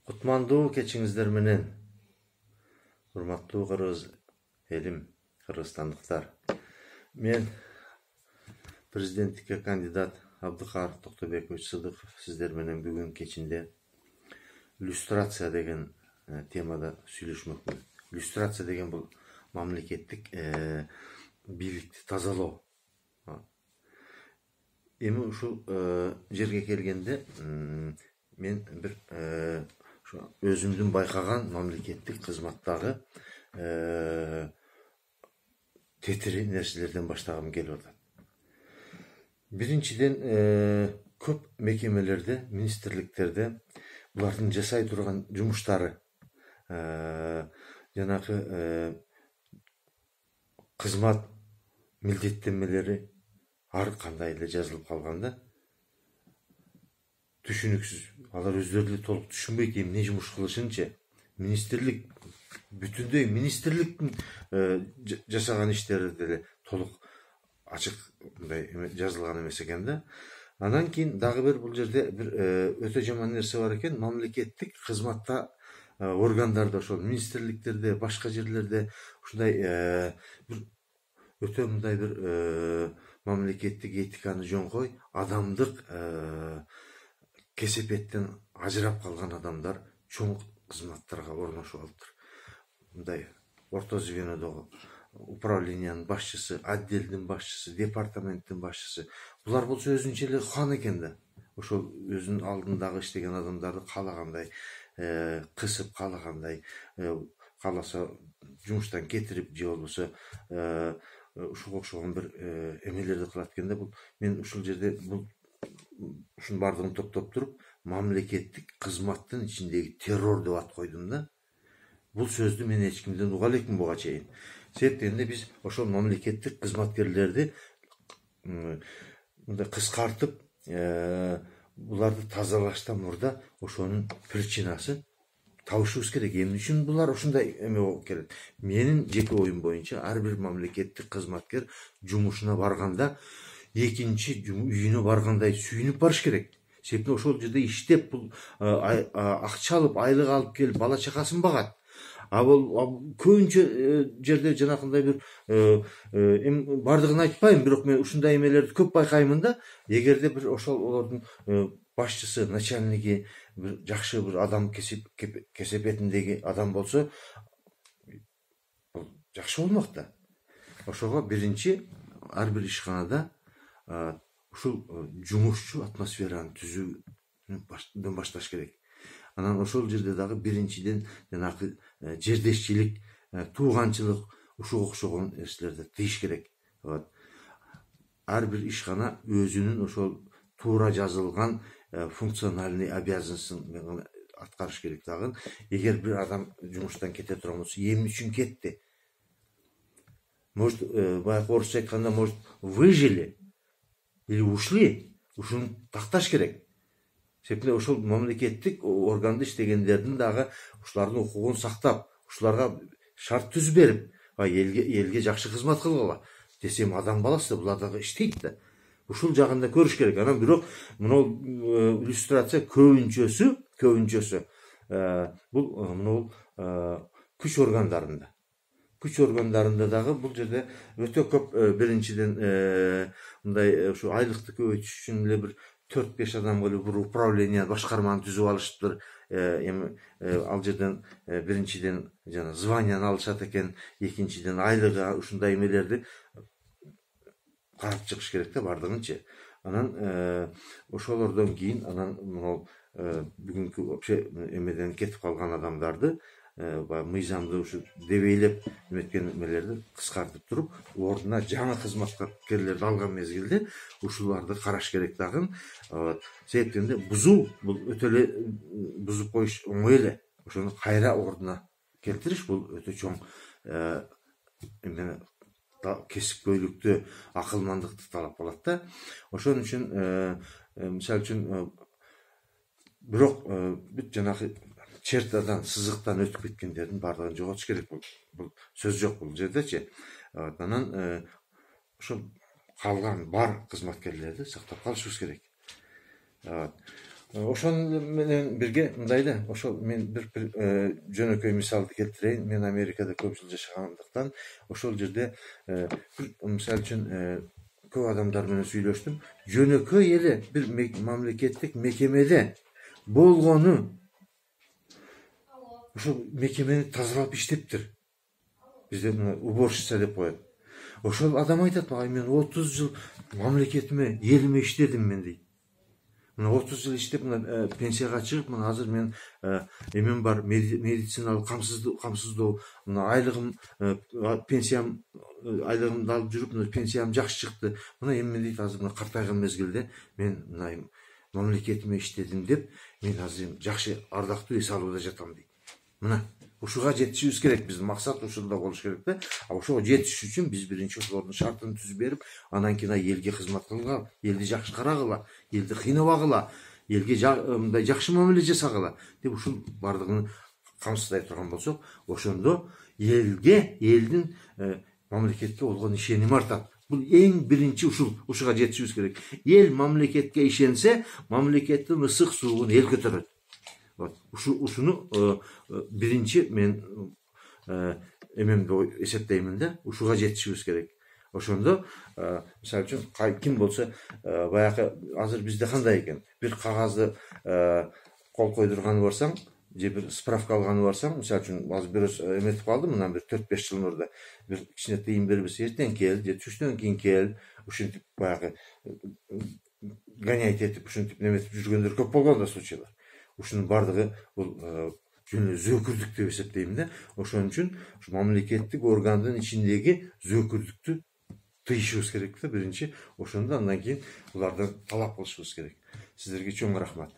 Кутмандуу кечиңиздер менен, урматтуу кыргыз элим, кыргызстандыктар. Мен президенттикке кандидат Абдыкаров Токтобекович Сыдыков сиздер менен бүгүн кечинде иллюстрация деген темада сүйлөшмөкмүн. Иллюстрация деген бул мамлекеттик бийликти тазалоо. Эми ушул жерге келгенде мен бир өзүмдүн байкаган мамлекеттик кызматтагы тетири нерселерден баштагым келип атат. Биринчиден, көп мекемелерде, министрликтерде булардын жасай турган жумуштары, жанагы кызмат милдеттенмелери ар кандай эле жазылып калганда түшүнүксүз. Алар өздөрү эле толук түшүнбөйт эмне жумуш кылышынчы. Министрлик бүтүндөй министрликтин жасаган иштери деле толук ачык мындай жазылган эмес экен да. Анан кийин дагы бир бул жерде бир өтө жаман нерсе бар экен. Мамлекеттик кызматта органдарда, ошол министрликтерде, башка жерлерде ушундай бир өтө мындай бир мамлекеттик этиканы жоңкой, адамдык кесепеттен ажырап калган адамдар чоң кызматтарга орношуп алыптыр. Мындай орто звенодогу управлениянын башчысы, отделдин башчысы, департаменттин башчысы. Булар болсо өзүнчө эле хан экен да. Ошол өзүнүн алдындагы иштеген адамдарды каалагандай кысып, каалагандай кааласа жумуштан кетирип, же болбосо ушуга окшогон бир эмелерди кылат экен да. Бул мен ушул жерде ушунун баардыгын топтоп туруп, мамлекеттик кызматтын ичиндеги террор деп ат койдум да. Бул сөздү мен эч кимден уга элекмин буга чейин. Себеп дегенде биз ошол мамлекеттик кызматкерлерди мындай кыскартып, буларды тазалаштан мурда ошонун причинасын табышыбыз керек. Эмне үчүн булар ушундай эме болуп келет? Менин жеке оюм боюнча ар бир мамлекеттик кызматкер жумушуна барганда экинчи үйүнө баргандай сүйүнүп барыш керек. Себеби ошол жерде иштеп, бул акча алып, айлык алып келип, бала чакасын багат. Бул көбүнчө жерде жанакындай бир бардыгын айтпайм, бирок мен ушундай эмелерди көп байкаймын да. Эгерде бир ошол олордун башчысы, начальниги бир жакшы бир адам кесепетиндеги адам болсо, бул жакшы болмок да. Ошого биринчи ар бир ишканада ушул жумушчу атмосфераны түзүүдөн башташ керек. Анан ошол жерде дагы биринчиден жанагы жердешчилик, тууганчылык, ушуга окшогон нерселерди тыйыш керек. Ар бир ишкана өзүнүн ошол туура жазылган функциональный обязанностун аткарыш керек дагы. Эгер бир адам жумуштан кете турган болсо, эмне үчүн кетти? Может, баягы орусча айтканда, может, выжили или ушли? Ушуну такташ керек. Себеби ошол мамлекеттик органда иштегендердин дагы ушулардын укугун сактап, ушуларга шарт түзүп берип, элге жакшы кызмат кылгыла десем, адам баласы булар дагы иштейт да. Ушул жагын да көрүш керек. Анан бирок мына иллюстрация көбүнчөсү бул мына күч органдарында. Күч органдарында дагы бул жерде өтө көп, биринчиден мындай ушу айлыкты көбөйтүш үчүн эле бир 4-5 адам келип бир управление, башкарманы түзүп алышыптыр. Эми ал жерден биринчиден жана званияны алышат экен, экинчиден айлыгы, ушундай эмелерди карап чыгыш керек да бардыгынчы. Анан ошолордон кийин анан мына бүгүнкү вообще эмеден кетип калган адамдарды, мыйзамды ушу дебейлеп эметкен эмелерди кыскартып туруп, ордуна жаңы кызматкерлерди алган мезгилде ушуларды караш керек дагы. Себептен бузуу, бул өтө эле бузуп коюш оңой эле. Ошону кайра ордуна келтириш бул өтө чоң эмне, кесипкөйлүктү, акылмандыкты талап кылат да. Ошон үчүн мисалы үчүн бирок бүт жанагы чертадан, сызыктан өтүп кеткендердин баардыгын жоготуш керек. Бул сөз жок бул жердечи. Анан ошол калган бар кызматкерлерди сактап калышыбыз керек. Ошон менен бирге мындай да, ошол мен бир жөнөкөй мисалды келтирейин. Мен Америкада көп жыл жашагандыктан ошол жерде мисалы үчүн көп адамдар менен сүйлөштүм. Жөнөкөй эле бир мамлекеттик мекемеде болгону ошол мекемени тазалап иштептир. Бизде мына уборщица деп коет. Ошол адам айтат, ай мен 30 жыл мамлекетиме, элиме иштедим мен дейт. Мына 30 жыл иштеп, мына пенсияга чыгып, мына азыр мен эмем бар, медициналык камсыздоо, мына айлыгым, пенсиям, айлыгымды алып жүрүп, мына пенсиям жакшы чыкты. Мына эми дейт, азыр мына картайган мезгилде мен мына мамлекетиме иштедим деп, мен азыр жакшы ардактуу эс алууда жатам дейт. Мына ушуга жетишибиз керек. Биздин максат ушунда болуш керек да. Ошого жетиш үчүн биз биринчи ошолордун шартын түзүп берип, анан кийин элге кызмат кылгыла, элди жакшы карагыла, элди кыйнабагыла, элге мындай жакшы мамиле жасагыла деп ушул бардыгын камсыздай турган болсок, ошондо элдин мамлекетке болгон ишеними артат. Бул эң биринчи ушуга жетишибиз керек. Эл мамлекетке ишенсе, мамлекеттин ысык суун эл көтөрөт. Ушуну биринчи мен эмемде эсептеймин да, ушуга жетишибиз керек. Ошондо мисалы үчүн ким болсо баягы азыр бизде кандай экен, бир кагазды кол койдурганы барсаң, же бир справка алганы барсаң, мисалы үчүн азыр бирөөс эметип калды, мындан бир 4-5 жыл мурда бир кичине тыйын бербес, эртең кел же түштөн кийин кел, ушинтип баягы гонять этип, ушинтип неметип жүргөндөр көп болгон да случайлар. Ушунун бардыгы бул жөн зөөкүрдүк деп эсептейм да. Ошон үчүн мамлекеттик органдын ичиндеги зөөкүрдүктү тыйышыбыз керек да биринчи. Ошондо андан кийин булардан талап кылышыбыз керек. Сиздерге чоң рахмат.